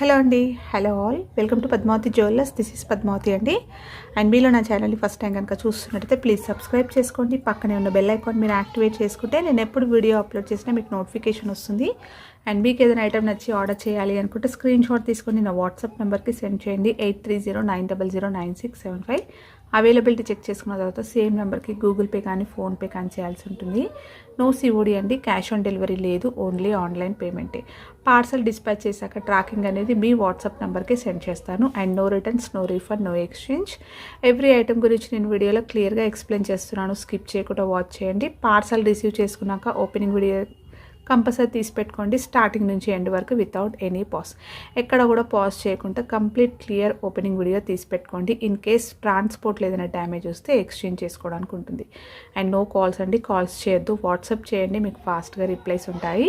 Hello అండి, hello all, welcome to Padmavathi jewellers. This is Padmavathi అండి. And మీలో నా ఛానల్ని ఫస్ట్ టైం కనుక చూస్తున్నట్టయితే ప్లీజ్ సబ్స్క్రైబ్ చేసుకోండి. పక్కనే ఉన్న బెల్ ఐకాన్ మీరు యాక్టివేట్ చేసుకుంటే నేను ఎప్పుడు వీడియో అప్లోడ్ చేసినా మీకు నోటిఫికేషన్ వస్తుంది. అండ్ మీకు ఏదైనా ఐటమ్ నచ్చి ఆర్డర్ చేయాలి అనుకుంటే స్క్రీన్ షాట్ తీసుకొని నా వాట్సాప్ నెంబర్కి సెండ్ చేయండి. 8309009675. అవైలబిలిటీ చెక్ చేసుకున్న తర్వాత సేమ్ నెంబర్కి గూగుల్ పే కానీ ఫోన్పే కానీ చేయాల్సి ఉంటుంది. నో సిఓడి అండి, క్యాష్ ఆన్ డెలివరీ లేదు, ఓన్లీ ఆన్లైన్ పేమెంటే. పార్సల్ డిస్పాచ్ చేశాక ట్రాకింగ్ అనేది మీ వాట్సాప్ నెంబర్కి సెండ్ చేస్తాను. And no returns, no refund, no exchange. Every item గురించి నేను వీడియోలో క్లియర్గా ఎక్స్ప్లెయిన్ చేస్తున్నాను. స్కిప్ చేయకుండా వాచ్ చేయండి. పార్సల్ రిసీవ్ చేసుకున్నాక ఓపెనింగ్ వీడియో కంపల్సరీ తీసి పెట్టుకోండి, స్టార్టింగ్ నుంచి ఎండ్ వరకు వితౌట్ ఎనీ పాజ్. ఎక్కడ కూడా పాజ్ చేయకుండా కంప్లీట్ క్లియర్ ఓపెనింగ్ వీడియో తీసి పెట్టుకోండి. ఇన్ కేస్ ట్రాన్స్పోర్ట్లో ఏదైనా డ్యామేజ్ వస్తే ఎక్స్చేంజ్ చేసుకోవడానికి ఉంటుంది. అండ్ నో కాల్స్ అండి, కాల్స్ చేయొద్దు, వాట్సాప్ చేయండి, మీకు ఫాస్ట్గా రిప్లైస్ ఉంటాయి.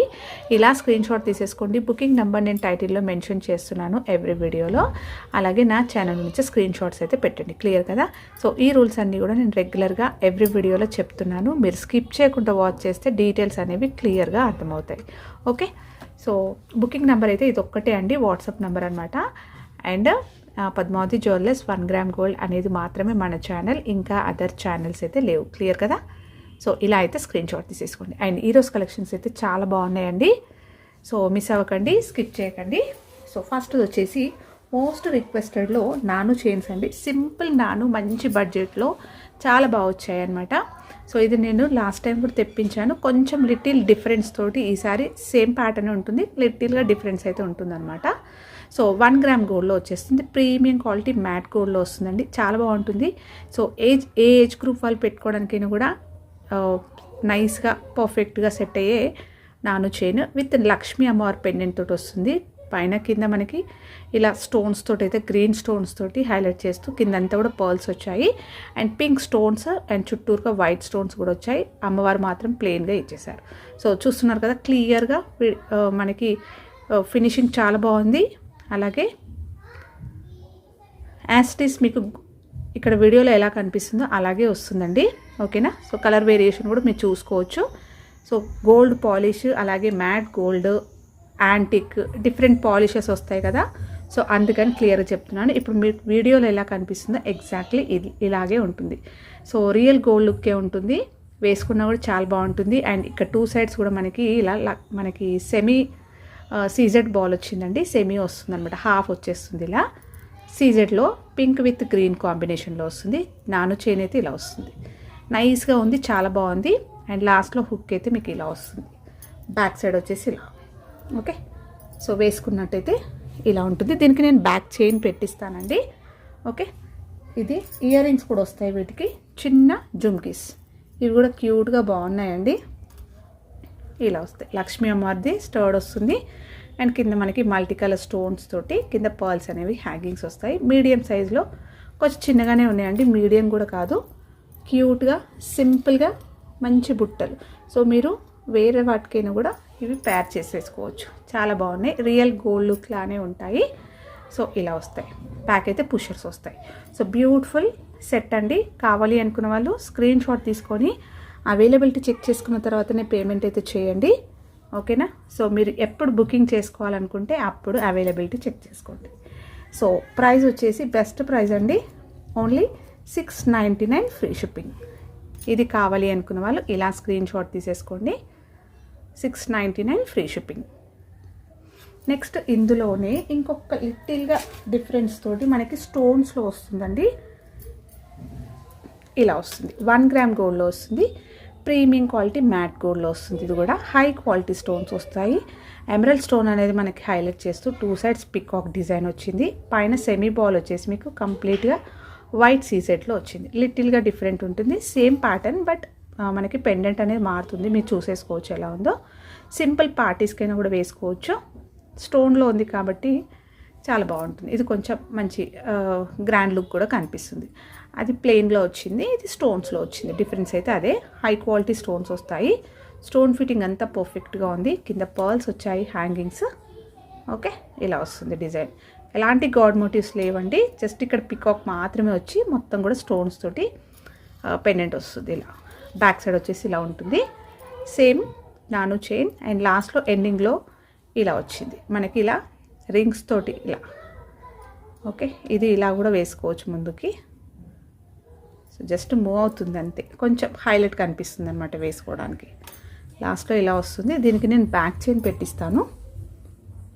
ఇలా స్క్రీన్ షాట్ తీసేసుకోండి. బుకింగ్ నెంబర్ నేను టైటిల్లో మెన్షన్ చేస్తున్నాను ఎవ్రీ వీడియోలో. అలాగే నా ఛానల్ నుంచి స్క్రీన్ షాట్స్ అయితే పెట్టండి. క్లియర్ కదా? సో ఈ రూల్స్ అన్నీ కూడా నేను రెగ్యులర్గా ఎవ్రీ వీడియోలో చెప్తున్నాను. మీరు స్కిప్ చేయకుండా వాచ్ చేస్తే డీటెయిల్స్ అనేవి క్లియర్గా అర్థమవుతాయి. ఓకే, సో బుకింగ్ నెంబర్ అయితే ఇది ఒక్కటే అండి, వాట్సాప్ నెంబర్ అనమాట. And Padmavathi jewellers 1 gram gold అనేది మాత్రమే మన ఛానల్, ఇంకా అదర్ ఛానల్స్ అయితే లేవు. క్లియర్ కదా? సో ఇలా అయితే స్క్రీన్ షాట్ తీసేసుకోండి. అండ్ ఈరోజు కలెక్షన్స్ అయితే చాలా బాగున్నాయండి. సో మిస్ అవ్వకండి, స్కిప్ చేయకండి. సో ఫస్ట్ వచ్చేసి మోస్ట్ రిక్వెస్టెడ్లో నాను చైన్స్ అండి. సింపుల్ నాను, మంచి బడ్జెట్లో చాలా బాగా వచ్చాయి అనమాట. సో ఇది నేను లాస్ట్ టైం కూడా తెప్పించాను, కొంచెం లిటిల్ డిఫరెన్స్ తోటి. ఈసారి సేమ్ ప్యాటర్న్ ఉంటుంది, లిటిల్గా డిఫరెన్స్ అయితే ఉంటుందన్నమాట. సో 1 గ్రామ్ గోల్డ్లో వచ్చేస్తుంది. ప్రీమియం క్వాలిటీ మ్యాట్ గోల్డ్లో వస్తుందండి, చాలా బాగుంటుంది. సో ఏ ఏజ్ గ్రూప్ వాళ్ళు పెట్టుకోవడానికైనా కూడా నైస్గా పర్ఫెక్ట్గా సెట్ అయ్యే నాను చైన్ విత్ లక్ష్మీ అమ్మవారి పెండెంట్ తోటి వస్తుంది. పైన కింద మనకి ఇలా స్టోన్స్ తోటి అయితే గ్రీన్ స్టోన్స్ తోటి హైలైట్ చేస్తూ కిందంతా కూడా పర్ల్స్ వచ్చాయి. అండ్ పింక్ స్టోన్స్ అండ్ చుట్టూరుగా వైట్ స్టోన్స్ కూడా వచ్చాయి. అమ్మవారు మాత్రం ప్లెయిన్గా ఇచ్చేసారు. సో చూస్తున్నారు కదా క్లియర్గా మనకి ఫినిషింగ్ చాలా బాగుంది. అలాగే యాస్టిస్ మీకు ఇక్కడ వీడియోలో ఎలా కనిపిస్తుందో అలాగే వస్తుందండి. ఓకేనా? సో కలర్ వేరియేషన్ కూడా మీరు చూసుకోవచ్చు. సో గోల్డ్ పాలిష్, అలాగే matte gold, antique, different polishes వస్తాయి కదా. సో అందుకని క్లియర్గా చెప్తున్నాను. ఇప్పుడు మీకు వీడియోలో ఎలా కనిపిస్తుందో ఎగ్జాక్ట్లీ ఇది ఇలాగే ఉంటుంది. సో రియల్ గోల్డ్ లుక్కే ఉంటుంది, వేసుకున్నా కూడా చాలా బాగుంటుంది. అండ్ ఇక్కడ 2 సైడ్స్ కూడా మనకి ఇలా మనకి సెమీ సీజెడ్ బాల్ వచ్చిందండి. సెమీ వస్తుంది అనమాట, హాఫ్ వచ్చేస్తుంది. ఇలా సీజెడ్లో పింక్ విత్ గ్రీన్ కాంబినేషన్లో వస్తుంది. నాను చైన్ అయితే ఇలా వస్తుంది, నైస్గా ఉంది, చాలా బాగుంది. అండ్ లాస్ట్లో హుక్ అయితే మీకు ఇలా వస్తుంది. బ్యాక్ సైడ్ వచ్చేసి ఇలా. ఓకే, సో వేసుకున్నట్టయితే ఇలా ఉంటుంది. దీనికి నేను బ్యాక్ చైన్ పెట్టిస్తానండి. ఓకే, ఇది ఇయర్ రింగ్స్ కూడా వస్తాయి వీటికి, చిన్న జుమ్కీస్, ఇవి కూడా క్యూట్గా బాగున్నాయండి. ఇలా వస్తాయి. లక్ష్మీ అమ్మవారిది స్టర్డ్ వస్తుంది. అండ్ కింద మనకి మల్టీ కలర్ స్టోన్స్ తోటి కింద పర్ల్స్ అనేవి హ్యాంగింగ్స్ వస్తాయి. మీడియం సైజులో కొంచెం చిన్నగానే ఉన్నాయండి, మీడియం కూడా కాదు. క్యూట్గా సింపుల్గా మంచి బుట్టలు. సో మీరు వేరే వాటికైనా కూడా ఇవి ప్యార్ చేసేసుకోవచ్చు. చాలా బాగున్నాయి, రియల్ గోల్డ్ లుక్ లానే ఉంటాయి. సో ఇలా వస్తాయి. ప్యాక్ అయితే పుషర్స్ వస్తాయి. సో బ్యూటిఫుల్ సెట్ అండి. కావాలి అనుకున్న వాళ్ళు స్క్రీన్ షాట్ తీసుకొని అవైలబిలిటీ చెక్ చేసుకున్న తర్వాతనే పేమెంట్ అయితే చేయండి. ఓకేనా? సో మీరు ఎప్పుడు బుకింగ్ చేసుకోవాలనుకుంటే అప్పుడు అవైలబిలిటీ చెక్ చేసుకోండి. సో ప్రైస్ వచ్చేసి బెస్ట్ ప్రైస్ అండి, ఓన్లీ 699 ఫ్రీ షిప్పింగ్. ఇది కావాలి అనుకున్న వాళ్ళు ఇలా స్క్రీన్ షాట్ తీసేసుకోండి. 699 ఫ్రీ షిప్పింగ్. నెక్స్ట్ ఇందులోనే ఇంకొక లిటిల్గా డిఫరెన్స్ తోటి మనకి స్టోన్స్లో వస్తుందండి. ఇలా వస్తుంది. 1 గ్రామ్ గోల్డ్లో వస్తుంది. ప్రీమియం క్వాలిటీ మ్యాట్ గోల్డ్లో వస్తుంది. ఇది కూడా హై క్వాలిటీ స్టోన్స్ వస్తాయి. ఎమరల్డ్ స్టోన్ అనేది మనకి హైలైట్ చేస్తూ 2 సైడ్స్ పికాక్ డిజైన్ వచ్చింది. పైన సెమీ బాల్ వచ్చేసి మీకు కంప్లీట్గా వైట్ సీసెట్లో వచ్చింది. లిటిల్గా డిఫరెంట్ ఉంటుంది, సేమ్ ప్యాటర్న్, బట్ మనకి పెండెంట్ అనేది మారుతుంది. మీరు చూసేసుకోవచ్చు ఎలా ఉందో. సింపుల్ పార్టీస్కైనా కూడా వేసుకోవచ్చు. స్టోన్లో ఉంది కాబట్టి చాలా బాగుంటుంది. ఇది కొంచెం మంచి గ్రాండ్ లుక్ కూడా కనిపిస్తుంది. అది ప్లెయిన్లో వచ్చింది, ఇది స్టోన్స్లో వచ్చింది. డిఫరెన్స్ అయితే అదే. హై క్వాలిటీ స్టోన్స్ వస్తాయి. స్టోన్ ఫిట్టింగ్ అంతా పర్ఫెక్ట్గా ఉంది. కింద పర్ల్స్ వచ్చాయి, హ్యాంగింగ్స్. ఓకే, ఇలా వస్తుంది డిజైన్. ఎలాంటి గాడ్ మోటివ్స్ లేవండి, జస్ట్ ఇక్కడ పికాక్ మాత్రమే వచ్చి మొత్తం కూడా స్టోన్స్ తోటి పెండెంట్ వస్తుంది. ఇలా బ్యాక్ సైడ్ వచ్చేసి ఇలా ఉంటుంది. సేమ్ నాను చైన్. అండ్ లాస్ట్లో ఎండింగ్లో ఇలా వచ్చింది మనకి. ఇలా రింగ్స్ తోటి ఇలా. ఓకే, ఇది ఇలా కూడా వేసుకోవచ్చు ముందుకి. సో జస్ట్ మూవ్ అవుతుంది అంతే, కొంచెం హైలైట్ కనిపిస్తుంది అనమాట వేసుకోవడానికి. లాస్ట్లో ఇలా వస్తుంది. దీనికి నేను బ్యాక్ చైన్ పెట్టిస్తాను,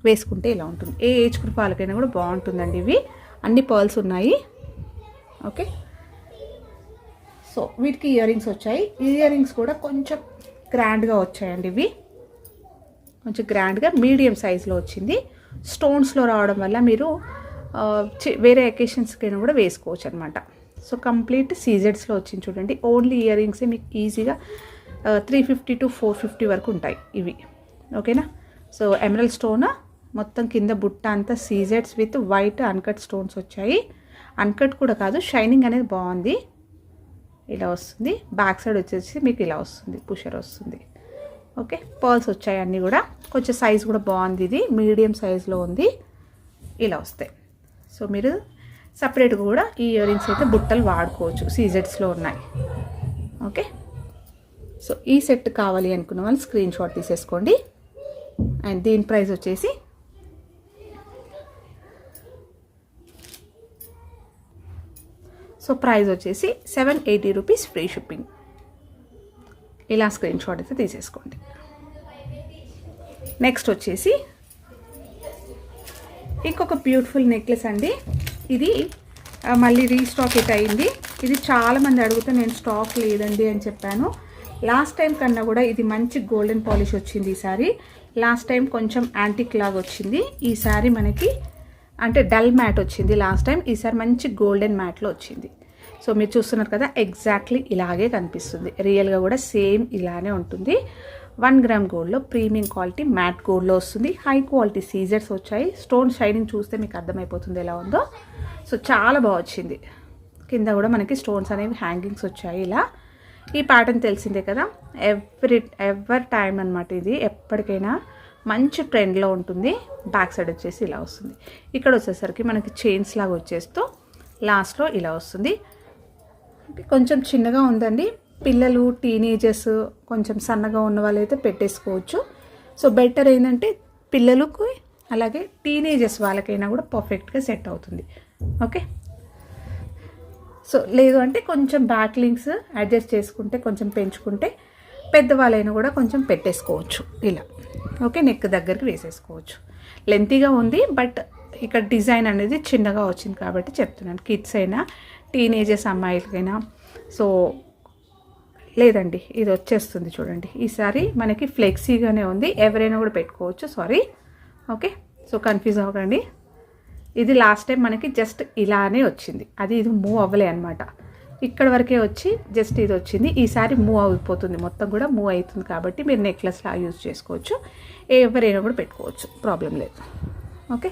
వేసుకుంటే ఇలా ఉంటుంది. ఏ ఏజ్ గ్రూప్ వాళ్ళకైనా కూడా బాగుంటుందండి. ఇవి అన్ని పర్ల్స్ ఉన్నాయి. ఓకే, సో వీటికి ఇయర్ రింగ్స్ వచ్చాయి. ఇయర్ రింగ్స్ కూడా కొంచెం గ్రాండ్గా వచ్చాయండి. ఇవి కొంచెం గ్రాండ్గా మీడియం సైజులో వచ్చింది. స్టోన్స్లో రావడం వల్ల మీరు వేరే అకేషన్స్కైనా కూడా వేసుకోవచ్చు అనమాట. సో కంప్లీట్ సీజెడ్స్లో వచ్చింది చూడండి. ఓన్లీ ఇయర్ రింగ్సే మీకు ఈజీగా 350 to 450 వరకు ఉంటాయి ఇవి. ఓకేనా. సో ఎమరల్డ్ స్టోన్ మొత్తం కింద బుట్ట అంతా సీజెడ్స్ విత్ వైట్ అన్కట్ స్టోన్స్ వచ్చాయి. అన్కట్ కూడా కాదు, షైనింగ్ అనేది బాగుంది. ఇలా వస్తుంది. బ్యాక్ సైడ్ వచ్చేసి మీకు ఇలా వస్తుంది, పుషర్ వస్తుంది. ఓకే, పర్ల్స్ వచ్చాయి అన్నీ కూడా. కొంచెం సైజ్ కూడా బాగుంది. ఇది మీడియం సైజులో ఉంది. ఇలా వస్తాయి. సో మీరు సపరేట్గా కూడా ఈ ఇయర్ రింగ్స్ అయితే బుట్టలు వాడుకోవచ్చు, సీజెడ్స్లో ఉన్నాయి. ఓకే, సో ఈ సెట్ కావాలి అనుకున్న వాళ్ళు స్క్రీన్ షాట్ తీసేసుకోండి. అండ్ దీని ప్రైస్ వచ్చేసి ప్రైస్ వచ్చేసి 780 రూపీస్, ఫ్రీ షిప్పింగ్. ఇలా స్క్రీన్ షాట్ అయితే తీసేసుకోండి. నెక్స్ట్ వచ్చేసి ఇంకొక బ్యూటిఫుల్ నెక్లెస్ అండి. ఇది మళ్ళీ రీస్టాక్ హిట్ అయింది. ఇది చాలామంది అడిగితే నేను స్టాక్ లేదండి అని చెప్పాను. లాస్ట్ టైం కన్నా కూడా ఇది మంచి గోల్డెన్ పాలిష్ వచ్చింది ఈసారి. లాస్ట్ టైం కొంచెం యాంటిక్ లాగా వచ్చింది, ఈసారి మనకి అంటే డల్ మ్యాట్ వచ్చింది లాస్ట్ టైం. ఈసారి మంచి గోల్డెన్ మ్యాట్లో వచ్చింది. సో మీరు చూస్తున్నారు కదా, ఎగ్జాక్ట్లీ ఇలాగే కనిపిస్తుంది. రియల్గా కూడా సేమ్ ఇలానే ఉంటుంది. 1 గ్రామ్ గోల్డ్లో ప్రీమియం క్వాలిటీ మ్యాట్ గోల్డ్లో వస్తుంది. హై క్వాలిటీ సీజర్స్ వచ్చాయి. స్టోన్ షైనింగ్ చూస్తే మీకు అర్థమైపోతుంది ఎలా ఉందో. సో చాలా బాగా వచ్చింది. కింద కూడా మనకి స్టోన్స్ అనేవి హ్యాంగింగ్స్ వచ్చాయి. ఇలా ఈ ప్యాటర్న్ తెలిసిందే కదా, ఎవర్ టైం అనమాట. ఇది ఎప్పటికైనా మంచి ట్రెండ్లో ఉంటుంది. బ్యాక్ సైడ్ వచ్చేసి ఇలా వస్తుంది. ఇక్కడ వచ్చేసరికి మనకి చైన్స్ లాగా వచ్చేస్తూ లాస్ట్లో ఇలా వస్తుంది. కొంచెం చిన్నగా ఉందండి. పిల్లలు, టీనేజర్స్, కొంచెం సన్నగా ఉన్న వాళ్ళైతే పెట్టేసుకోవచ్చు. సో బెటర్ ఏంటంటే పిల్లలకు అలాగే టీనేజర్స్ వాళ్ళకైనా కూడా పర్ఫెక్ట్గా సెట్ అవుతుంది. ఓకే, సో లేదు అంటే కొంచెం బ్యాక్ లింక్స్ అడ్జస్ట్ చేసుకుంటే, కొంచెం పెంచుకుంటే పెద్దవాళ్ళైనా కూడా కొంచెం పెట్టేసుకోవచ్చు ఇలా. ఓకే, నెక్ దగ్గరికి వేసేసుకోవచ్చు. లెంతీగా ఉంది, బట్ ఇక్కడ డిజైన్ అనేది చిన్నగా వచ్చింది కాబట్టి చెప్తున్నాను. కిడ్స్ అయినా, టీనేజర్స్ అమ్మాయిలకైనా. సో లేదండి, ఇది వచ్చేస్తుంది చూడండి. ఈసారి మనకి ఫ్లెక్సీగానే ఉంది, ఎవరైనా కూడా పెట్టుకోవచ్చు. Sorry, okay. సో కన్ఫ్యూజ్ అవ్వకండి. ఇది లాస్ట్ టైం మనకి జస్ట్ ఇలానే వచ్చింది, ఇది మూవ్ అవ్వలే అనమాట. ఇక్కడ వరకే వచ్చి జస్ట్ ఇది వచ్చింది. ఈసారి మూవ్ అయిపోతుంది, మొత్తం కూడా మూవ్ అవుతుంది కాబట్టి మీరు నెక్లెస్లా యూజ్ చేసుకోవచ్చు. ఎవరైనా కూడా పెట్టుకోవచ్చు, ప్రాబ్లం లేదు. ఓకే,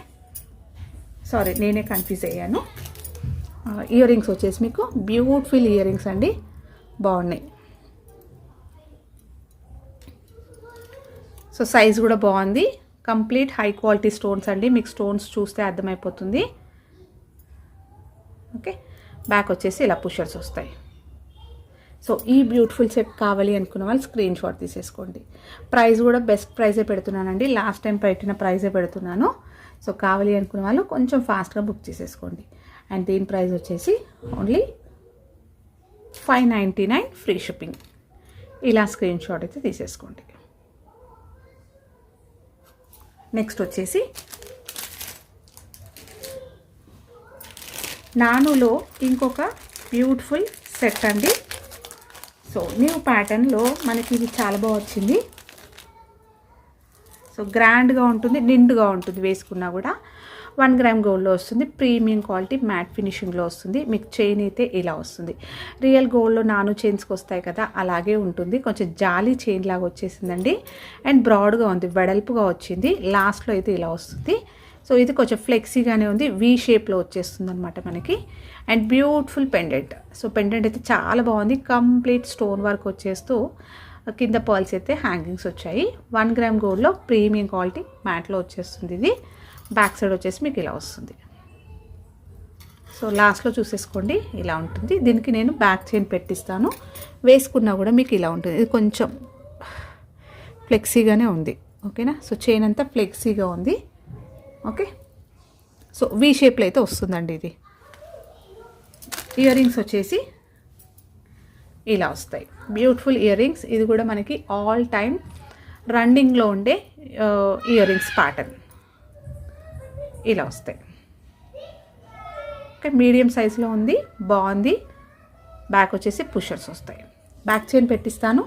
సారీ నేనే కన్ఫ్యూజ్ అయ్యాను. ఇయర్ రింగ్స్ వచ్చేసి మీకు బ్యూటిఫుల్ ఇయర్ రింగ్స్ అండి, బాగున్నాయి. సో సైజ్ కూడా బాగుంది. కంప్లీట్ హై క్వాలిటీ స్టోన్స్ అండి, మీకు స్టోన్స్ చూస్తే అర్థమైపోతుంది. ఓకే, బ్యాక్ వచ్చేసి ఇలా పుషర్స్ వస్తాయి. సో ఈ బ్యూటిఫుల్ సెట్ కావాలి అనుకున్న వాళ్ళు స్క్రీన్ షాట్ తీసేసుకోండి. ప్రైస్ కూడా బెస్ట్ ప్రైజే పెడుతున్నానండి, లాస్ట్ టైం పెట్టిన ప్రైజే పెడుతున్నాను. సో కావాలి అనుకున్న వాళ్ళు కొంచెం ఫాస్ట్గా బుక్ చేసేసుకోండి. అండ్ దీని ప్రైస్ వచ్చేసి ఓన్లీ 599, ఫ్రీ షిప్పింగ్. ఇలా స్క్రీన్ షాట్ అయితే తీసేసుకోండి. నెక్స్ట్ వచ్చేసి నానులో ఇంకొక బ్యూటిఫుల్ సెట్ అండి. సో న్యూ ప్యాటర్న్లో మనకి ఇది చాలా బాగా వచ్చింది. సో గ్రాండ్గా ఉంటుంది, నిండుగా ఉంటుంది, వేసుకున్నా కూడా 1 గ్రామ్ గోల్డ్లో వస్తుంది. ప్రీమియం క్వాలిటీ మ్యాట్ ఫినిషింగ్లో వస్తుంది. మీకు చైన్ అయితే ఇలా వస్తుంది. రియల్ గోల్డ్లో నాను చైన్స్కి వస్తాయి కదా, అలాగే ఉంటుంది. కొంచెం జాలీ చైన్ లాగా వచ్చేసిందండి. అండ్ బ్రాడ్గా ఉంది, వెడల్పుగా వచ్చింది. లాస్ట్లో అయితే ఇలా వస్తుంది. సో ఇది కొంచెం ఫ్లెక్సీగానే ఉంది, వీ షేప్లో వచ్చేస్తుంది అనమాట మనకి. And beautiful pendant. So pendant అయితే చాలా బాగుంది. కంప్లీట్ స్టోన్ వర్క్ వచ్చేస్తూ కింద పర్ల్స్ అయితే హ్యాంగింగ్స్ వచ్చాయి. 1 గ్రామ్ గోల్డ్లో ప్రీమియం క్వాలిటీ మ్యాట్లో వచ్చేస్తుంది. ఇది బ్యాక్ సైడ్ వచ్చేసి మీకు ఇలా వస్తుంది. సో లాస్ట్లో చూసేసుకోండి, ఇలా ఉంటుంది. దీనికి నేను బ్యాక్ చైన్ పెట్టిస్తాను, వేసుకున్నా కూడా మీకు ఇలా ఉంటుంది. ఇది కొంచెం ఫ్లెక్సీగానే ఉంది, ఓకేనా. సో చైన్ అంతా ఫ్లెక్సీగా ఉంది. ఓకే. సో వీ షేప్లో అయితే వస్తుందండి ఇది. ఇయర్ రింగ్స్ వచ్చేసి ఇలా వస్తాయి, బ్యూటిఫుల్ ఇయర్ రింగ్స్. ఇది కూడా మనకి ఆల్ టైమ్ రన్నింగ్లో ఉండే ఇయర్ రింగ్స్ ప్యాటర్న్ ఇలా వస్తాయి. ఓకే, మీడియం సైజులో ఉంది, బాగుంది. బ్యాక్ వచ్చేసి పుషర్స్ వస్తాయి. బ్యాక్ చైన్ పెట్టిస్తాను.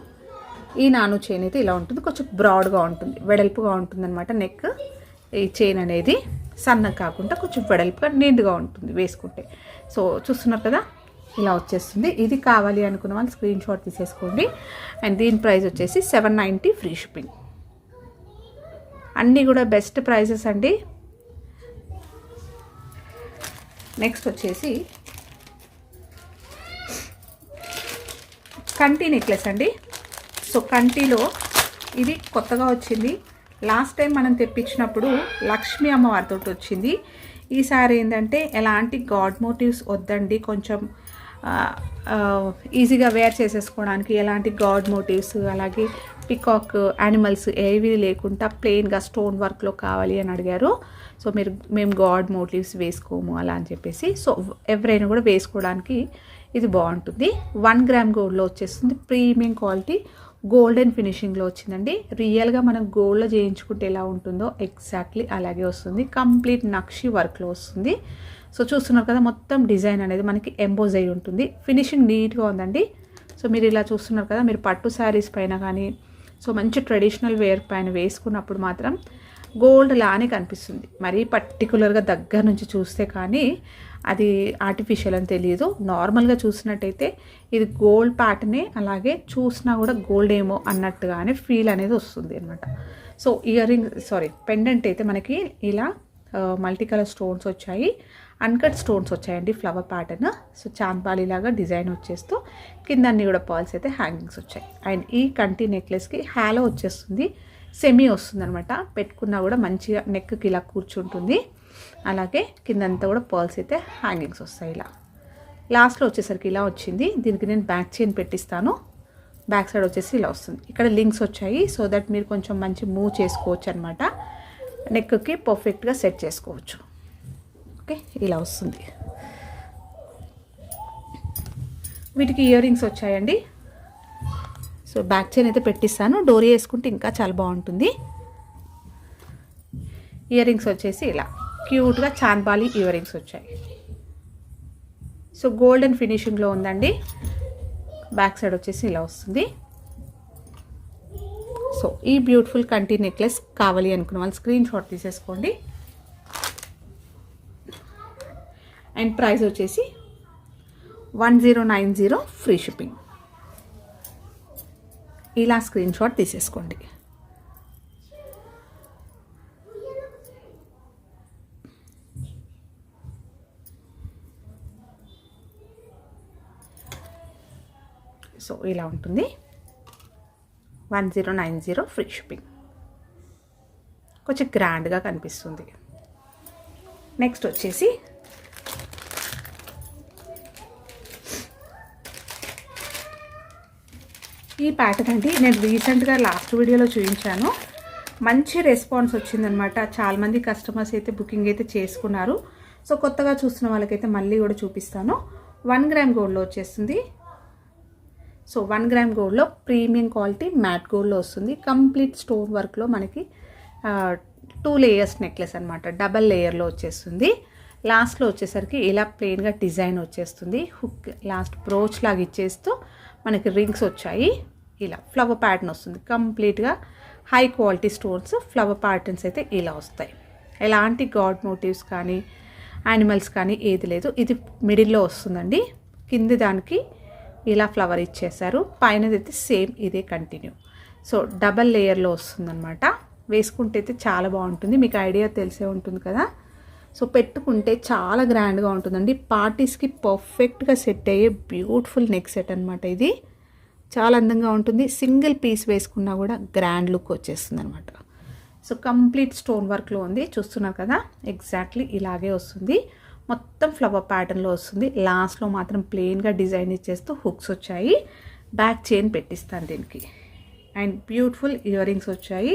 ఈ నాను చైన్ అయితే ఇలా ఉంటుంది, కొంచెం బ్రాడ్గా ఉంటుంది, వెడల్పుగా ఉంటుంది అనమాట. నెక్ ఈ చైన్ అనేది సన్నగా కాకుండా కొంచెం వెడల్పుగా నిండుగా ఉంటుంది వేసుకుంటే. సో చూస్తున్నారు కదా, ఇలా వచ్చేస్తుంది. ఇది కావాలి అనుకున్న వాళ్ళు స్క్రీన్ షాట్ తీసేసుకోండి. అండ్ దీని ప్రైస్ వచ్చేసి 790 ఫ్రీ షిప్పింగ్. అన్నీ కూడా బెస్ట్ ప్రైజెస్ అండి. నెక్స్ట్ వచ్చేసి కంటి నెక్లెస్ అండి. సో కంటిలో ఇది కొత్తగా వచ్చింది. లాస్ట్ టైం మనం తెప్పించినప్పుడు లక్ష్మీ అమ్మవారితో వచ్చింది. ఈసారి ఏంటంటే ఎలాంటి గాడ్ మోటివ్స్ వద్దండి, కొంచెం ఈజీగా వేర్ చేసేసుకోవడానికి ఎలాంటి గాడ్ మోటివ్స్ అలాగే పికాక్ యానిమల్స్ ఏవి లేకుండా ప్లెయిన్గా స్టోన్ వర్క్లో కావాలి అని అడిగారు. సో మేము గాడ్ మోటివ్స్ వేసుకోము అలా అని చెప్పేసి. సో ఎవరైనా కూడా వేసుకోవడానికి ఇది బాగుంటుంది. 1 గ్రామ్ గోల్డ్లో వచ్చేస్తుంది, ప్రీమియం క్వాలిటీ గోల్డెన్ ఫినిషింగ్లో వచ్చిందండి. రియల్గా మనం గోల్డ్లో చేయించుకుంటే ఎలా ఉంటుందో ఎగ్జాక్ట్లీ అలాగే వస్తుంది. కంప్లీట్ నక్షి వర్క్లో వస్తుంది. సో చూస్తున్నారు కదా, మొత్తం డిజైన్ అనేది మనకి ఎంబోజ్ అయి ఉంటుంది. ఫినిషింగ్ నీట్గా ఉందండి. సో మీరు ఇలా చూస్తున్నారు కదా, మీరు పట్టు శారీస్ పైన కానీ సో మంచి ట్రెడిషనల్ వేర్ పైన వేసుకున్నప్పుడు మాత్రం గోల్డ్ లానే కనిపిస్తుంది. మరీ పర్టికులర్గా దగ్గర నుంచి చూస్తే కానీ అది ఆర్టిఫిషియల్ అని తెలియదు. నార్మల్గా చూసినట్టయితే ఇది గోల్డ్ ప్యాటర్నే, అలాగే చూసినా కూడా గోల్డ్ ఏమో అన్నట్టుగానే ఫీల్ అనేది వస్తుంది అనమాట. సో ఇయర్ రింగ్ పెండెంట్ అయితే మనకి ఇలా మల్టీ కలర్ స్టోన్స్ వచ్చాయి, అన్కట్ స్టోన్స్ వచ్చాయండి, ఫ్లవర్ ప్యాటర్న్. సో చాంపాలి లాగా డిజైన్ వచ్చేస్తూ కింద అన్ని కూడా పర్ల్స్ అయితే హ్యాంగింగ్స్ వచ్చాయి. అండ్ ఈ కంటి నెక్లెస్కి హ్యాలో వచ్చేస్తుంది, సెమీ వస్తుంది అనమాట. పెట్టుకున్నా కూడా మంచిగా నెక్కి ఇలా కూర్చుంటుంది. అలాగే కిందంతా కూడా పర్ల్స్ అయితే హ్యాంగింగ్స్ వస్తాయి. ఇలా లాస్ట్లో వచ్చేసరికి ఇలా వచ్చింది. దీనికి నేను బ్యాక్ చైన్ పెట్టిస్తాను. బ్యాక్ సైడ్ వచ్చేసి ఇలా వస్తుంది. ఇక్కడ లింక్స్ వచ్చాయి, సో దట్ మీరు కొంచెం మంచి మూవ్ చేసుకోవచ్చు అనమాట. నెక్కి పర్ఫెక్ట్గా సెట్ చేసుకోవచ్చు. ఓకే, ఇలా వస్తుంది. వీటికి ఇయర్ రింగ్స్ వచ్చాయండి. సో బ్యాక్ చైన్ అయితే పెట్టిస్తాను. డోరీ వేసుకుంటే ఇంకా చాలా బాగుంటుంది. ఇయర్ రింగ్స్ వచ్చేసి ఇలా క్యూట్గా చాంద్బాలి ఇయర్ రింగ్స్ వచ్చాయి. సో గోల్డెన్ ఫినిషింగ్లో ఉందండి. బ్యాక్ సైడ్ వచ్చేసి ఇలా వస్తుంది. సో ఈ బ్యూటిఫుల్ కంటి నెక్లెస్ కావాలి అనుకున్న వాళ్ళు స్క్రీన్ షాట్ తీసేసుకోండి. అండ్ ప్రైస్ వచ్చేసి 1090 ఫ్రీ షిప్పింగ్. ఇలా స్క్రీన్ షాట్ తీసేసుకోండి. సో ఇలా ఉంటుంది, 1090 ఫ్రీ షిప్పింగ్. కొంచెం గ్రాండ్గా కనిపిస్తుంది. నెక్స్ట్ వచ్చేసి ఈ ప్యాటర్న్ అండి. నేను రీసెంట్గా లాస్ట్ వీడియోలో చూపించాను, మంచి రెస్పాన్స్ వచ్చిందనమాట. చాలామంది కస్టమర్స్ అయితే బుకింగ్ అయితే చేసుకున్నారు. సో కొత్తగా చూస్తున్న వాళ్ళకైతే మళ్ళీ కూడా చూపిస్తాను. 1 గ్రామ్ గోల్డ్లో వచ్చేస్తుంది. సో 1 గ్రామ్ గోల్డ్లో ప్రీమియం క్వాలిటీ మ్యాట్ గోల్డ్లో వస్తుంది. కంప్లీట్ స్టోన్ వర్క్లో మనకి 2 లేయర్స్ నెక్లెస్ అనమాట, డబల్ లేయర్లో వచ్చేస్తుంది. లాస్ట్లో వచ్చేసరికి ఇలా ప్లెయిన్గా డిజైన్ వచ్చేస్తుంది. హుక్ లాస్ట్ బ్రోచ్ లాగా ఇచ్చేస్తూ మనకి రింగ్స్ వచ్చాయి. ఇలా ఫ్లవర్ ప్యాటర్న్ వస్తుంది. కంప్లీట్గా high quality stones flower patterns అయితే ఇలా వస్తాయి. ఎలాంటి గాడ్ మోటివ్స్ కానీ యానిమల్స్ కానీ ఏది లేదు. ఇది మిడిల్లో వస్తుందండి. కింది దానికి ఇలా ఫ్లవర్ ఇచ్చేసారు. పైనదైతే సేమ్ ఇదే కంటిన్యూ. సో డబల్ లేయర్లో వస్తుందన్నమాట. వేసుకుంటే అయితే చాలా బాగుంటుంది. మీకు ఐడియా తెలిసే ఉంటుంది కదా. సో పెట్టుకుంటే చాలా గ్రాండ్గా ఉంటుందండి. పార్టీస్కి పర్ఫెక్ట్గా సెట్ అయ్యే బ్యూటిఫుల్ నెక్ సెట్ అనమాట. ఇది చాలా అందంగా ఉంటుంది. సింగిల్ పీస్ వేసుకున్నా కూడా గ్రాండ్ లుక్ వచ్చేస్తుంది అనమాట. సో కంప్లీట్ స్టోన్ వర్క్లో ఉంది, చూస్తున్నారు కదా. ఎగ్జాక్ట్లీ ఇలాగే వస్తుంది. మొత్తం ఫ్లవర్ ప్యాటర్న్లో వస్తుంది. లాస్ట్లో మాత్రం ప్లెయిన్గా డిజైన్ ఇచ్చేస్తూ హుక్స్ వచ్చాయి. బ్యాక్ చైన్ పెట్టిస్తాను దీనికి. అండ్ బ్యూటిఫుల్ ఇయర్ రింగ్స్ వచ్చాయి.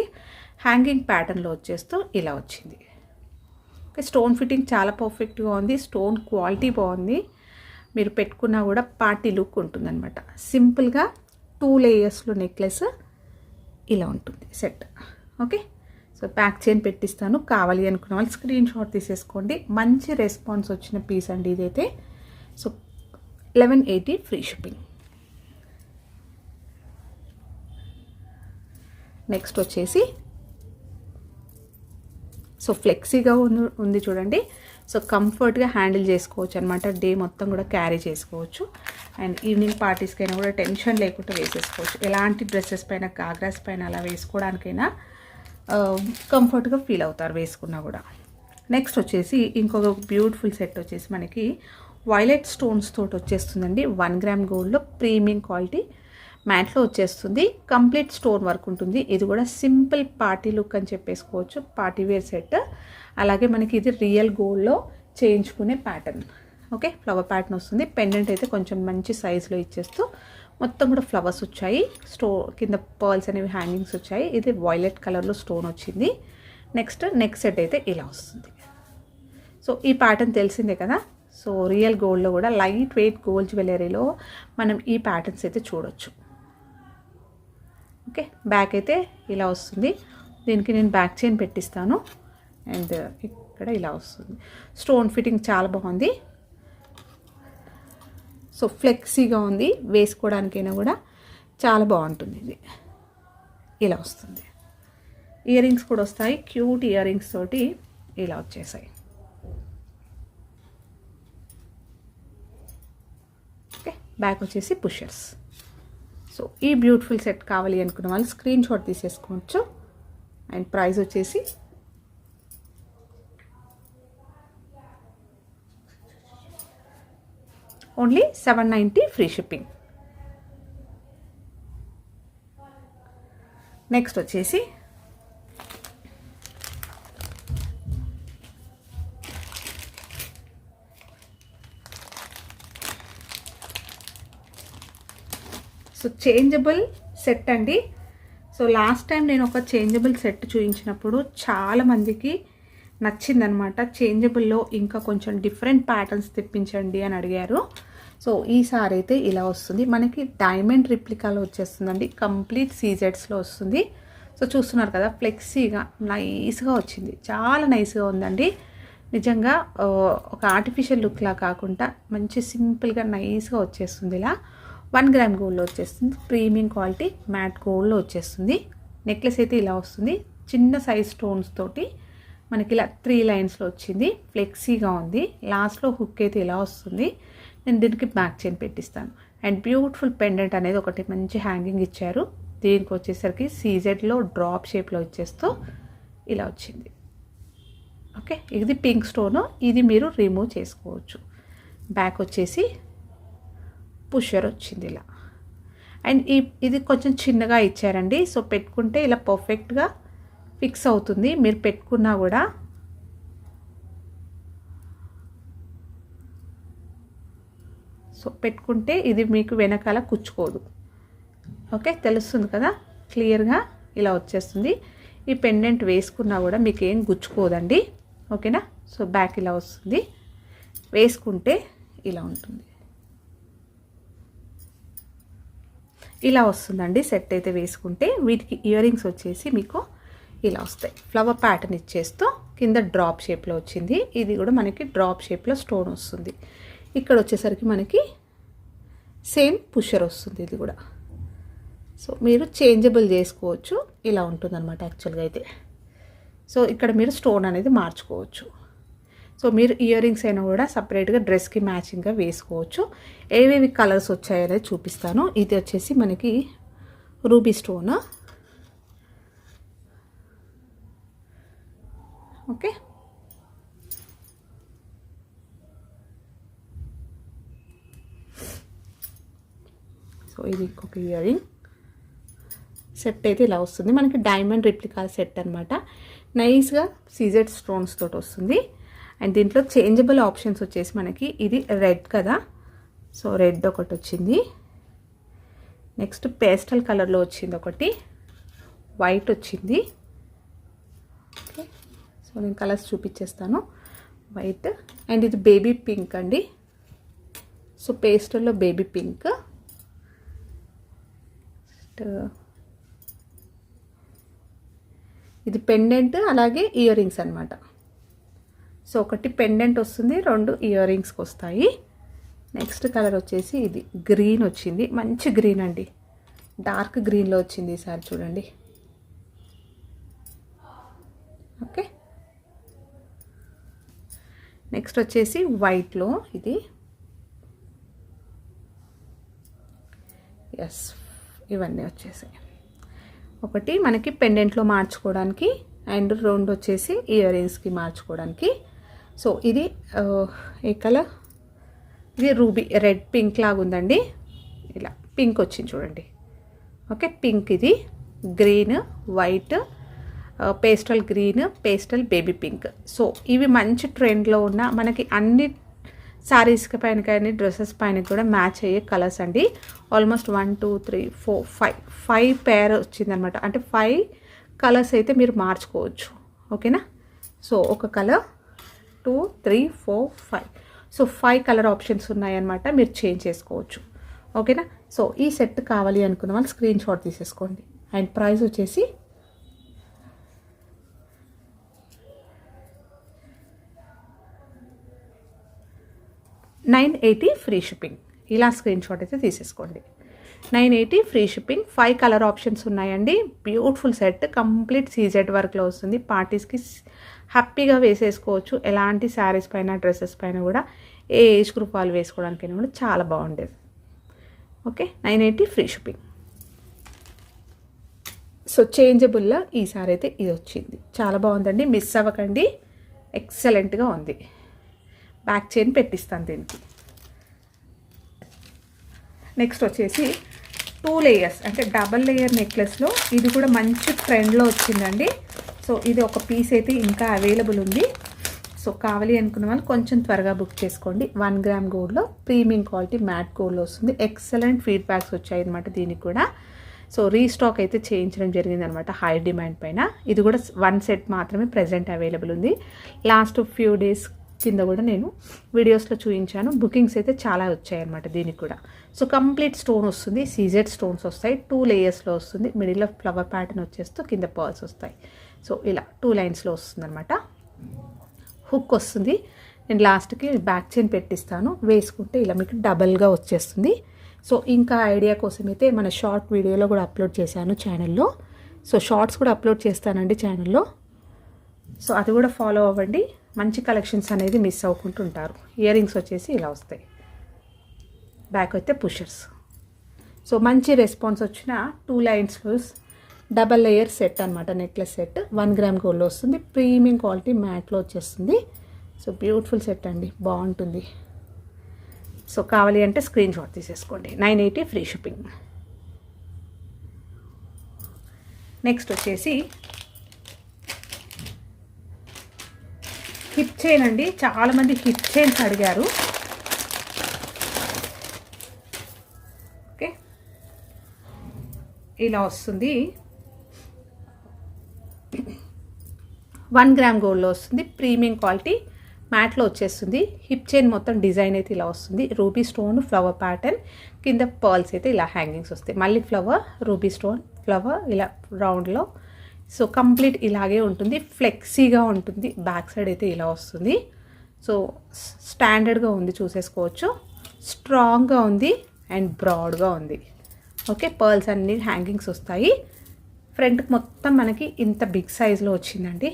హ్యాంగింగ్ ప్యాటర్న్లో వచ్చేస్తూ ఇలా వచ్చింది. ఓకే, స్టోన్ ఫిట్టింగ్ చాలా పర్ఫెక్ట్గా ఉంది, స్టోన్ క్వాలిటీ బాగుంది. మీరు పెట్టుకున్నా కూడా పార్టీ లుక్ ఉంటుందన్నమాట. సింపుల్గా 2 లేయర్స్లో నెక్లెస్ ఇలా ఉంటుంది set. Okay, so back chain పెట్టిస్తాను. కావాలి అనుకున్న వాళ్ళు స్క్రీన్ షాట్ తీసేసుకోండి. మంచి రెస్పాన్స్ వచ్చిన పీస్ అండి ఇదైతే. So 1180 free shipping. నెక్స్ట్ వచ్చేసి సో ఫ్లెక్సీగా ఉంది చూడండి. సో కంఫర్ట్గా హ్యాండిల్ చేసుకోవచ్చు అనమాట. డే మొత్తం కూడా క్యారీ చేసుకోవచ్చు. అండ్ ఈవినింగ్ పార్టీస్కైనా కూడా టెన్షన్ లేకుండా వేసేసుకోవచ్చు. ఎలాంటి డ్రెస్సెస్ పైన, గాగ్రాస్ పైన అలా వేసుకోవడానికైనా కంఫర్ట్గా ఫీల్ అవుతారు వేసుకున్నా కూడా. నెక్స్ట్ వచ్చేసి ఇంకొక బ్యూటిఫుల్ సెట్ వచ్చేసి మనకి వైలెట్ స్టోన్స్ తోటి వచ్చేస్తుందండి. 1 గ్రామ్ గోల్డ్లో ప్రీమియం క్వాలిటీ మ్యాట్లో వచ్చేస్తుంది. కంప్లీట్ స్టోన్ వర్క్ ఉంటుంది. ఇది కూడా సింపుల్ పార్టీ లుక్ అని చెప్పేసుకోవచ్చు, పార్టీ వేర్ సెట్. అలాగే మనకి ఇది రియల్ గోల్డ్లో చేయించుకునే ప్యాటర్న్. ఓకే, ఫ్లవర్ ప్యాటర్న్ వస్తుంది. పెండెంట్ అయితే కొంచెం మంచి సైజులో ఇచ్చేస్తూ మొత్తం కూడా ఫ్లవర్స్ వచ్చాయి. కింద పర్ల్స్ అనేవి హ్యాంగింగ్స్ వచ్చాయి. ఇది వైలెట్ కలర్లో స్టోన్ వచ్చింది. నెక్స్ట్ సెట్ అయితే ఇలా వస్తుంది. సో ఈ ప్యాటర్న్ తెలిసిందే కదా. సో రియల్ గోల్డ్లో కూడా లైట్ వెయిట్ గోల్డ్ జ్యువెలరీలో మనం ఈ ప్యాటర్న్స్ అయితే చూడొచ్చు. ఓకే, బ్యాక్ అయితే ఇలా వస్తుంది. దీనికి నేను బ్యాక్ చైన్ పెట్టిస్తాను. అండ్ ఇక్కడ ఇలా వస్తుంది. స్టోన్ ఫిట్టింగ్ చాలా బాగుంది. సో ఫ్లెక్సీగా ఉంది, వేసుకోవడానికైనా కూడా చాలా బాగుంటుంది. ఇది ఇలా వస్తుంది. ఇయర్ రింగ్స్ కూడా వస్తాయి. క్యూట్ ఇయర్ రింగ్స్ తోటి ఇలా వచ్చేసాయి. ఓకే, బ్యాక్ వచ్చేసి పుషర్స్. సో ఈ బ్యూటిఫుల్ సెట్ కావాలి అనుకున్న వాళ్ళు స్క్రీన్ షాట్ తీసేసుకోవచ్చు. అండ్ ప్రైస్ వచ్చేసి ఓన్లీ 790 ఫ్రీ షిప్పింగ్. నెక్స్ట్ వచ్చేసి సో చేంజబుల్ సెట్ అండి. సో లాస్ట్ టైం నేను ఒక చేంజబుల్ సెట్ చూపించినప్పుడు చాలామందికి నచ్చిందనమాట. చేంజబుల్లో ఇంకా కొంచెం డిఫరెంట్ ప్యాటర్న్స్ తెప్పించండి అని అడిగారు. సో ఈసారి అయితే ఇలా వస్తుంది. మనకి డైమండ్ రిప్లికాలో వచ్చేస్తుందండి. కంప్లీట్ సీజెడ్స్లో వస్తుంది. సో చూస్తున్నారు కదా, ఫ్లెక్సీగా నైస్గా వచ్చింది. చాలా నైస్గా ఉందండి నిజంగా. ఒక ఆర్టిఫిషియల్ లుక్లా కాకుండా మంచి సింపుల్గా నైస్గా వచ్చేస్తుంది. ఇలా 1 గ్రామ్ గోల్డ్లో వచ్చేస్తుంది. ప్రీమియం క్వాలిటీ మ్యాట్ గోల్డ్లో వచ్చేస్తుంది. నెక్లెస్ అయితే ఇలా వస్తుంది. చిన్న సైజ్ స్టోన్స్ తోటి మనకి ఇలా 3 లైన్స్లో వచ్చింది. ఫ్లెక్సీగా ఉంది. లాస్ట్లో హుక్ అయితే ఇలా వస్తుంది. నేను దీనికి బ్యాక్ చైన్ పెట్టిస్తాను. అండ్ బ్యూటిఫుల్ పెండెంట్ అనేది ఒకటి మంచి హ్యాంగింగ్ ఇచ్చారు. దీనికి వచ్చేసరికి సీజెడ్లో డ్రాప్ షేప్లో ఇచ్చేస్తూ ఇలా వచ్చింది. ఓకే, ఇది పింక్ స్టోను. ఇది మీరు రిమూవ్ చేసుకోవచ్చు. బ్యాక్ వచ్చేసి పుషర్ వచ్చింది ఇలా. అండ్ ఇది కొంచెం చిన్నగా ఇచ్చారండి. సో పెట్టుకుంటే ఇలా పర్ఫెక్ట్గా ఫిక్స్ అవుతుంది. మీరు పెట్టుకున్నా కూడా సో పెట్టుకుంటే ఇది మీకు వెనకాల కుచ్చుకోదు. ఓకే, తెలుస్తుంది కదా క్లియర్గా ఇలా వచ్చేస్తుంది. ఈ పెండెంట్ వేసుకున్నా కూడా మీకు ఏం గుచ్చుకోదండి. ఓకేనా. సో బ్యాక్ ఇలా వస్తుంది. వేసుకుంటే ఇలా ఉంటుంది. ఇలా వస్తుందండి సెట్ అయితే వేసుకుంటే. వీటికి ఇయర్ రింగ్స్ వచ్చేసి మీకు ఇలా వస్తాయి. ఫ్లవర్ ప్యాటర్న్ ఇచ్చేస్తూ కింద డ్రాప్ షేప్లో వచ్చింది. ఇది కూడా మనకి డ్రాప్ షేప్లో స్టోన్ వస్తుంది. ఇక్కడ వచ్చేసరికి మనకి సేమ్ పుషర్ వస్తుంది. ఇది కూడా సో మీరు చేంజబుల్ చేసుకోవచ్చు. ఇలా ఉంటుంది అనమాట యాక్చువల్గా అయితే. సో ఇక్కడ మీరు స్టోన్ అనేది మార్చుకోవచ్చు. సో మీరు ఇయర్ రింగ్స్ అయినా కూడా సపరేట్గా డ్రెస్కి మ్యాచింగ్గా వేసుకోవచ్చు. ఏవేవి కలర్స్ వచ్చాయనేది చూపిస్తాను. ఇది వచ్చేసి మనకి రూబీ స్టోన్. ఓకే, సో ఇది ఇంకొక ఇయర్ రింగ్ సెట్ అయితే ఇలా వస్తుంది. మనకి డైమండ్ రిప్లికా సెట్ అనమాట. నైస్గా సీజెడ్ స్టోన్స్ తోటి వస్తుంది. అండ్ దీంట్లో చేంజబుల్ ఆప్షన్స్ వచ్చేసి మనకి ఇది రెడ్ కదా. సో రెడ్ ఒకటి వచ్చింది. నెక్స్ట్ పేస్టల్ కలర్లో వచ్చింది ఒకటి. వైట్ వచ్చింది. ఓకే, సో నేను కలర్స్ చూపించేస్తాను. వైట్ అండ్ ఇది బేబీ పింక్ అండి. సో పేస్టల్లో బేబీ పింక్. ఇది పెండెంట్ అలాగే ఇయర్ రింగ్స్ అనమాట. సో ఒకటి పెండెంట్ వస్తుంది, 2 ఇయర్ రింగ్స్కి వస్తాయి. నెక్స్ట్ కలర్ వచ్చేసి ఇది గ్రీన్ వచ్చింది, మంచి గ్రీన్ అండి, డార్క్ గ్రీన్లో వచ్చింది ఈసారి చూడండి. ఓకే, నెక్స్ట్ వచ్చేసి వైట్లో ఇది. ఎస్, ఇవన్నీ వచ్చేసాయి. ఒకటి మనకి పెండెంట్లో మార్చుకోవడానికి అండ్ 2 వచ్చేసి ఇయర్ రింగ్స్కి మార్చుకోవడానికి. సో ఇది ఏ కలర్, ఇది రూబీ రెడ్ పింక్ లాగా ఉందండి. ఇలా పింక్ వచ్చింది చూడండి. ఓకే, పింక్, ఇది green, white, pastel green, pastel baby pink. So ఇవి మంచి ట్రెండ్లో ఉన్న మనకి అన్ని శారీస్కి పైన కానీ డ్రెస్సెస్ పైన కూడా మ్యాచ్ అయ్యే కలర్స్ అండి. ఆల్మోస్ట్ 1 2 3 4 5 పేర్ వచ్చిందనమాట. అంటే 5 కలర్స్ అయితే మీరు మార్చుకోవచ్చు. ఓకేనా, సో ఒక కలర్ 2 3 4 5, సో 5 కలర్ ఆప్షన్స్ ఉన్నాయన్నమాట, మీరు చేంజ్ చేసుకోవచ్చు. ఓకేనా, సో ఈ సెట్ కావాలి అనుకున్న వాళ్ళు స్క్రీన్ షాట్ తీసేసుకోండి. అండ్ ప్రైస్ వచ్చేసి $980 ఫ్రీ షిప్పింగ్. ఇలా స్క్రీన్ షాట్ అయితే తీసేసుకోండి. 980 ఫ్రీ షిప్పింగ్. 5 కలర్ ఆప్షన్స్ ఉన్నాయండి. బ్యూటిఫుల్ సెట్, కంప్లీట్ సీజెడ్ వర్క్లో వస్తుంది. పార్టీస్కి హ్యాపీగా వేసేసుకోవచ్చు. ఎలాంటి శారీస్ పైన డ్రెస్సెస్ పైన కూడా ఏ ఏజ్ గ్రూప్ వాళ్ళు వేసుకోవడానికైనా కూడా చాలా బాగుండేది. Okay, 980 free shipping. సో చేంజబుల్లో ఈసారి అయితే ఇది వచ్చింది, చాలా బాగుందండి, మిస్ అవ్వకండి, ఎక్సలెంట్గా ఉంది. బ్యాక్ చైన్ పెట్టిస్తాను దీనికి. నెక్స్ట్ వచ్చేసి 2 లేయర్స్ అంటే డబల్ లేయర్ నెక్లెస్లో ఇది కూడా మంచి ట్రెండ్లో వచ్చిందండి. సో ఇది ఒక పీస్ అయితే ఇంకా అవైలబుల్ ఉంది. సో కావాలి అనుకున్న వాళ్ళు కొంచెం త్వరగా బుక్ చేసుకోండి. 1 గ్రామ్ గోల్డ్లో ప్రీమియం క్వాలిటీ మ్యాట్ గోల్డ్లో వస్తుంది. ఎక్సలెంట్ ఫీడ్బ్యాక్స్ వచ్చాయి అనమాట దీనికి కూడా. సో రీస్టాక్ అయితే చేయించడం జరిగింది అనమాట హై డిమాండ్ పైన. ఇది కూడా 1 సెట్ మాత్రమే ప్రజెంట్ అవైలబుల్ ఉంది. లాస్ట్ ఫ్యూ డేస్ కింద కూడా నేను వీడియోస్లో చూపించాను. బుకింగ్స్ అయితే చాలా వచ్చాయన్నమాట దీనికి కూడా. సో కంప్లీట్ స్టోన్ వస్తుంది, సీజెడ్ స్టోన్స్ వస్తాయి, 2 లేయర్స్లో వస్తుంది. మిడిల్లో ఫ్లవర్ ప్యాటర్న్ వచ్చేస్తూ కింద పర్ల్స్ వస్తాయి. సో ఇలా 2 లైన్స్లో వస్తుంది అనమాట. హుక్ వస్తుంది. నేను లాస్ట్కి బ్యాక్ చైన్ పెట్టిస్తాను, వేసుకుంటే ఇలా మీకు డబల్గా వచ్చేస్తుంది. సో ఇంకా ఐడియా కోసం అయితే మన షార్ట్ వీడియోలో కూడా అప్లోడ్ చేశాను ఛానల్లో. సో షార్ట్స్ కూడా అప్లోడ్ చేస్తానండి ఛానల్లో. సో అది కూడా ఫాలో అవ్వండి. మంచి కలెక్షన్స్ అనేది మిస్ అవ్వకుంటుంటారు. ఇయర్ రింగ్స్ వచ్చేసి ఇలా వస్తాయి, బ్యాక్ అయితే పుషర్స్. సో మంచి రెస్పాన్స్ వచ్చిన 2 లైన్స్లో డబల్ లేయర్ సెట్ అనమాట, నెక్లెస్ సెట్. 1 గ్రామ్ గోల్డ్లో వస్తుంది, ప్రీమియం క్వాలిటీ మ్యాట్లో వచ్చేస్తుంది. సో బ్యూటిఫుల్ సెట్ అండి, బాగుంటుంది. సో కావాలి అంటే స్క్రీన్ షాట్ తీసేసుకోండి. 980 ఫ్రీ షిప్పింగ్. నెక్స్ట్ వచ్చేసి హిప్ చైన్ అండి. చాలామంది హిప్ చైన్స్ అడిగారు. ఓకే, ఇలా వస్తుంది. 1 గ్రామ్ గోల్డ్లో వస్తుంది, ప్రీమియం క్వాలిటీ మ్యాట్లో వచ్చేస్తుంది. హిప్ చైన్ మొత్తం డిజైన్ అయితే ఇలా వస్తుంది. రూబీ స్టోన్ ఫ్లవర్ ప్యాటర్న్, కింద పర్ల్స్ అయితే ఇలా హ్యాంగింగ్స్ వస్తాయి. మళ్ళీ ఫ్లవర్, రూబీ స్టోన్, ఫ్లవర్ ఇలా రౌండ్లో. సో కంప్లీట్ ఇలాగే ఉంటుంది, ఫ్లెక్సీగా ఉంటుంది. బ్యాక్ సైడ్ అయితే ఇలా వస్తుంది. సో స్టాండర్డ్గా ఉంది, చూసేసుకోవచ్చు. స్ట్రాంగ్గా ఉంది అండ్ బ్రాడ్గా ఉంది. ఓకే, పర్ల్స్ అన్ని హ్యాంగింగ్స్ వస్తాయి. ఫ్రంట్కి మొత్తం మనకి ఇంత బిగ్ సైజులో వచ్చిందండి,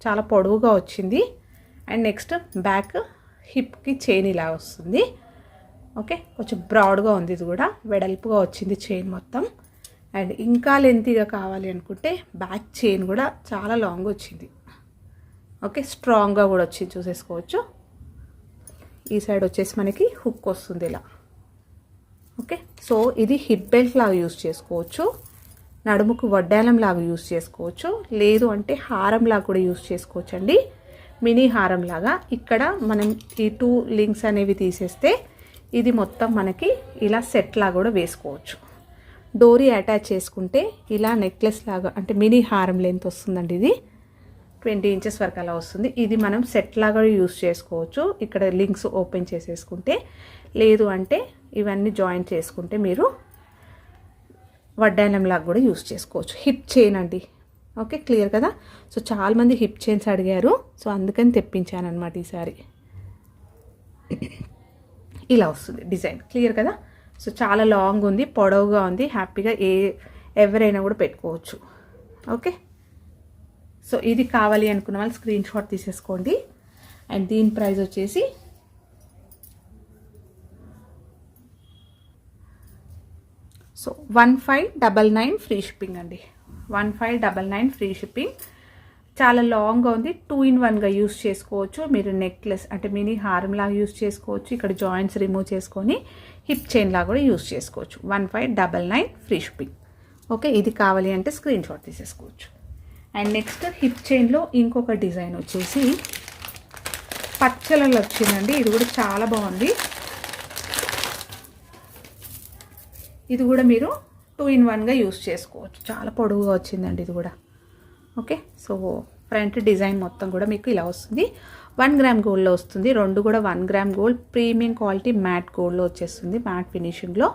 చాలా పొడవుగా వచ్చింది. అండ్ నెక్స్ట్ బ్యాక్ హిప్కి చైన్ ఇలా వస్తుంది. ఓకే, కొంచెం బ్రాడ్గా ఉంది, ఇది కూడా వెడల్పుగా వచ్చింది చైన్ మొత్తం. అండ్ ఇంకా లెంతీగా కావాలి అనుకుంటే బ్యాక్ చైన్ కూడా చాలా లాంగ్ వచ్చింది. ఓకే, స్ట్రాంగ్గా కూడా వచ్చింది, చూసేసుకోవచ్చు. ఈ సైడ్ వచ్చేసి మనకి హుక్ వస్తుంది ఇలా. ఓకే, సో ఇది హిప్ బెల్ట్ లాగా యూజ్ చేసుకోవచ్చు, నడుముకు వడ్డాలం లాగా యూజ్ చేసుకోవచ్చు, లేదు అంటే హారం లాగా కూడా యూజ్ చేసుకోవచ్చు అండి, మినీ హారం లాగా. ఇక్కడ మనం ఈ 2 లింక్స్ అనేవి తీసేస్తే ఇది మొత్తం మనకి ఇలా సెట్ లాగా కూడా వేసుకోవచ్చు. డోరీ అటాచ్ చేసుకుంటే ఇలా నెక్లెస్ లాగా అంటే మినీ హారం లెంత్ వస్తుందండి ఇది. 20 ఇంచెస్ వరకు అలా వస్తుంది. ఇది మనం సెట్ లాగా యూస్ చేసుకోవచ్చు. ఇక్కడ లింక్స్ ఓపెన్ చేసేసుకుంటే, లేదు అంటే ఇవన్నీ జాయిన్ చేసుకుంటే మీరు వడ్డానం లాగా కూడా యూస్ చేసుకోవచ్చు. హిప్ చైన్ అండి. ఓకే, క్లియర్ కదా. సో చాలామంది హిప్ చైన్స్ అడిగారు, సో అందుకని తెప్పించాను అనమాట ఈసారి. ఇలా వస్తుంది డిజైన్, క్లియర్ కదా. సో చాలా లాంగ్ ఉంది, పొడవుగా ఉంది, హ్యాపీగా ఎవరైనా కూడా పెట్టుకోవచ్చు. ఓకే, సో ఇది కావాలి అనుకున్న వాళ్ళు స్క్రీన్ షాట్ తీసేసుకోండి. అండ్ దీని ప్రైస్ వచ్చేసి సో 1599 ఫ్రీ షిప్పింగ్ అండి. 1599 ఫ్రీ షిప్పింగ్. చాలా లాంగ్గా ఉంది, 2-in-1గా యూస్ చేసుకోవచ్చు. మీరు నెక్లెస్ అంటే మినీ హారం లాగా యూస్ చేసుకోవచ్చు. ఇక్కడ జాయింట్స్ రిమూవ్ చేసుకొని హిప్ చైన్ లాగా కూడా యూస్ చేసుకోవచ్చు. 1599 ఫ్రీ షిప్పింగ్. ఓకే, ఇది కావాలి అంటే స్క్రీన్ షాట్ తీసేసుకోవచ్చు. అండ్ నెక్స్ట్ హిప్ చైన్లో ఇంకొక డిజైన్ వచ్చేసి పచ్చలలో వచ్చిందండి. ఇది కూడా చాలా బాగుంది. ఇది కూడా మీరు 2-in-1గా యూస్ చేసుకోవచ్చు. చాలా పొడవుగా వచ్చిందండి ఇది కూడా. ఓకే, సో ఫ్రంట్ డిజైన్ మొత్తం కూడా మీకు ఇలా వస్తుంది. 1 గ్రామ్ గోల్డ్లో వస్తుంది. రెండు కూడా 1 gram gold, premium quality matte గోల్డ్లో వచ్చేస్తుంది. మ్యాట్ ఫినిషింగ్లో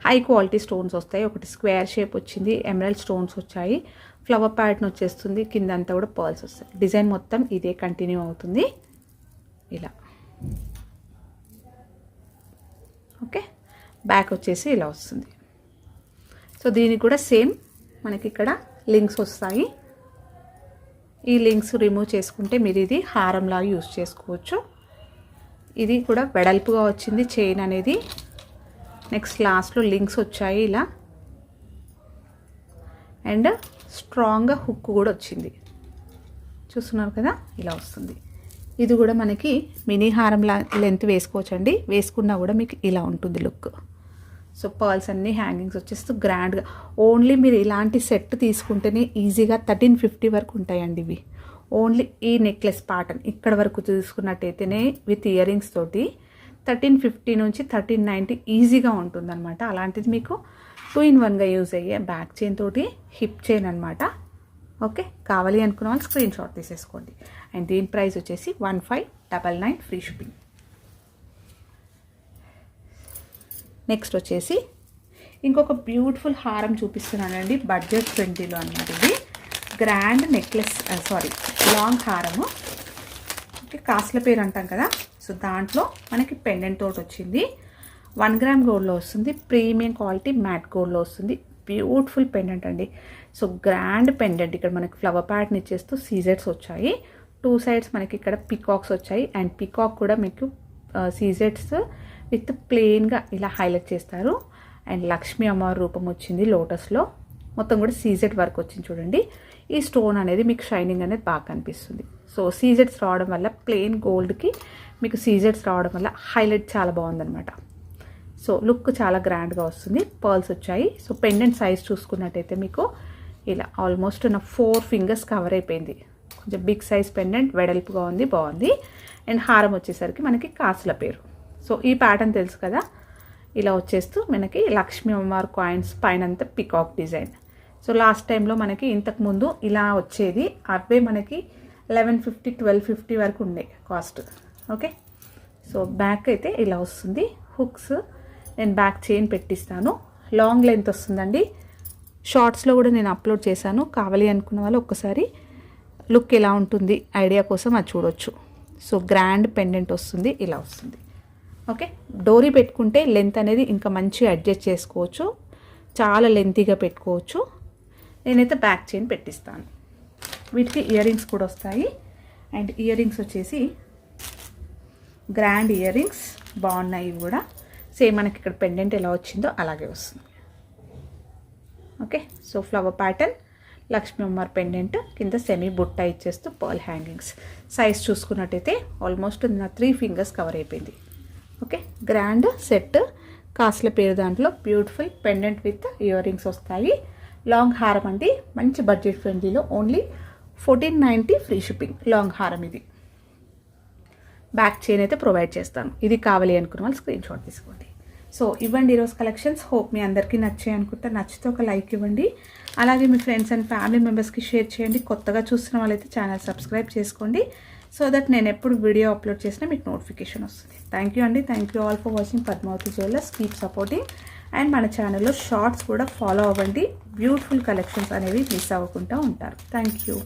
హై క్వాలిటీ స్టోన్స్ వస్తాయి. ఒకటి స్క్వేర్ షేప్ వచ్చింది, ఎమరల్డ్ స్టోన్స్ వచ్చాయి, ఫ్లవర్ ప్యాటర్న్ వచ్చేస్తుంది, కింద అంతా కూడా పర్ల్స్ వస్తాయి. డిజైన్ మొత్తం ఇదే కంటిన్యూ అవుతుంది ఇలా. ఓకే, బ్యాక్ వచ్చేసి ఇలా వస్తుంది. సో దీనికి కూడా సేమ్ మనకి ఇక్కడ లింక్స్ వస్తాయి. ఈ లింక్స్ రిమూవ్ చేసుకుంటే మీరు ఇది హారంలాగా యూస్ చేసుకోవచ్చు. ఇది కూడా వెడల్పుగా వచ్చింది చైన్ అనేది. నెక్స్ట్ లాస్ట్లో లింక్స్ వచ్చాయి ఇలా. అండ్ స్ట్రాంగ్గా హుక్ కూడా వచ్చింది, చూస్తున్నారు కదా, ఇలా వస్తుంది. ఇది కూడా మనకి మినీ హారం లెంత్ వేసుకోవచ్చండి. వేసుకున్నా కూడా మీకు ఇలా ఉంటుంది లుక్. సో పర్ల్స్ అన్నీ హ్యాంగింగ్స్ వచ్చేస్తూ గ్రాండ్గా. ఓన్లీ మీరు ఇలాంటి సెట్ తీసుకుంటేనే ఈజీగా 1350 వరకు ఉంటాయండి ఇవి. ఓన్లీ ఈ నెక్లెస్ ప్యాటర్న్ ఇక్కడ వరకు తీసుకున్నట్టయితేనే విత్ ఇయర్ రింగ్స్ తోటి 1350 నుంచి 1390 ఈజీగా ఉంటుందన్నమాట. అలాంటిది మీకు 2-in-1గా యూజ్ అయ్యే బ్యాక్ చైన్ తోటి హిప్ చైన్ అనమాట. ఓకే, కావాలి అనుకున్న వాళ్ళు స్క్రీన్ షాట్ తీసేసుకోండి. అండ్ దీని ప్రైస్ వచ్చేసి 1599 ఫ్రీ షిప్పింగ్. నెక్స్ట్ వచ్చేసి ఇంకొక బ్యూటిఫుల్ హారం చూపిస్తున్నానండి. బడ్జెట్ ఫ్రెండ్లీలో అనమాట. ఇది గ్రాండ్ నెక్లెస్, లాంగ్ హారము. ఓకే, కాస్ట్ల పేరు అంటాం కదా. సో దాంట్లో మనకి పెండెంట్ తోటి వచ్చింది. 1 గ్రామ్ గోల్డ్లో వస్తుంది, ప్రీమియం క్వాలిటీ మ్యాట్ గోల్డ్లో వస్తుంది. బ్యూటిఫుల్ పెండెంట్ అండి. So grand pendant. ఇక్కడ మనకి ఫ్లవర్ ప్యాటర్న్ ఇచ్చేస్తూ సీజెడ్స్ వచ్చాయి. 2 సైడ్స్ మనకి ఇక్కడ పికాక్స్ వచ్చాయి. అండ్ పికాక్ కూడా మీకు సీజెడ్స్ విత్ ప్లెయిన్గా ఇలా హైలైట్ చేస్తారు. అండ్ లక్ష్మీ అమ్మవారి రూపం వచ్చింది లోటస్లో. మొత్తం కూడా సీజెడ్ వర్క్ వచ్చింది చూడండి. ఈ స్టోన్ అనేది మీకు షైనింగ్ అనేది బాగా కనిపిస్తుంది. సో సీజెడ్స్ రావడం వల్ల, ప్లెయిన్ గోల్డ్కి మీకు సీజెడ్స్ రావడం వల్ల హైలైట్ చాలా బాగుందన్నమాట. సో లుక్ చాలా గ్రాండ్గా వస్తుంది. పర్ల్స్ వచ్చాయి. సో పెండెంట్ సైజ్ చూసుకున్నట్టయితే మీకు ఇలా ఆల్మోస్ట్ నా 4 ఫింగర్స్ కవర్ అయిపోయింది. కొంచెం బిగ్ సైజ్ పెండెంట్, వెడల్పుగా ఉంది, బాగుంది. అండ్ హారం వచ్చేసరికి మనకి కాసుల పేరు. సో ఈ ప్యాటర్న్ తెలుసు కదా, ఇలా వచ్చేస్తూ మనకి లక్ష్మీ అమ్మవారి కాయిన్స్ పైన అంతా పికాక్ డిజైన్. సో లాస్ట్ టైంలో మనకి ఇంతకుముందు ఇలా వచ్చేది, అవే మనకి 1150 1250 వరకు ఉండే కాస్ట్. ఓకే, సో బ్యాక్ అయితే ఇలా వస్తుంది. హుక్స్ నేను బ్యాక్ చైన్ పెట్టిస్తాను. లాంగ్ లెంత్ వస్తుందండి. షార్ట్స్లో కూడా నేను అప్లోడ్ చేశాను. కావాలి అనుకున్న వాళ్ళు ఒక్కసారి లుక్ ఎలా ఉంటుంది ఐడియా కోసం అది చూడొచ్చు. సో గ్రాండ్ పెండెంట్ వస్తుంది, ఇలా వస్తుంది. ఓకే, డోరీ పెట్టుకుంటే లెంత్ అనేది ఇంకా మంచిగా అడ్జస్ట్ చేసుకోవచ్చు. చాలా లెంతీగా పెట్టుకోవచ్చు. నేనైతే బ్యాక్ చైన్ పెట్టిస్తాను. వీటికి ఇయర్ రింగ్స్ కూడా వస్తాయి. అండ్ ఇయర్ రింగ్స్ వచ్చేసి గ్రాండ్ ఇయర్ రింగ్స్ బాగున్నాయి. ఇవి కూడా సేమ్ మనకి ఇక్కడ పెండెంట్ ఎలా వచ్చిందో అలాగే వస్తుంది. Okay, so flower pattern, Lakshmi అమ్మవారి పెండెంట్, కింద సెమీ బుట్ట ఇచ్చేస్తూ పర్ల్ హ్యాంగింగ్స్. సైజ్ చూసుకున్నట్టయితే ఆల్మోస్ట్ నా 3 ఫింగర్స్ కవర్ అయిపోయింది. ఓకే, గ్రాండ్ సెట్, కాస్ట్ల పేరు. దాంట్లో beautiful pendant with earrings వస్తాయి. లాంగ్ హారం అండి, మంచి బడ్జెట్ ఫ్రెండ్లీలో. Only 1490 free shipping. లాంగ్ హారం ఇది. బ్యాక్ చైన్ అయితే ప్రొవైడ్ చేస్తాను. ఇది కావాలి అనుకున్న వాళ్ళు స్క్రీన్ షాట్ తీసుకోండి. సో ఇవ్వండి ఈరోజు కలెక్షన్స్. హోప్ మీ అందరికీ నచ్చాయి అనుకుంటా. నచ్చితే ఒక లైక్ ఇవ్వండి. అలాగే మీ ఫ్రెండ్స్ అండ్ ఫ్యామిలీ మెంబర్స్కి షేర్ చేయండి. కొత్తగా చూస్తున్న వాళ్ళైతే ఛానల్ సబ్స్క్రైబ్ చేసుకోండి, సో దట్ నేను ఎప్పుడు వీడియో అప్లోడ్ చేసినా మీకు నోటిఫికేషన్ వస్తుంది. థ్యాంక్ యూ అండి. Thank you all for watching Padmavathi jewellers. Keep supporting. And మన ఛానల్లో షార్ట్స్ కూడా ఫాలో అవ్వండి. బ్యూటిఫుల్ కలెక్షన్స్ అనేవి మిస్ అవ్వకుండా ఉంటారు. Thank you.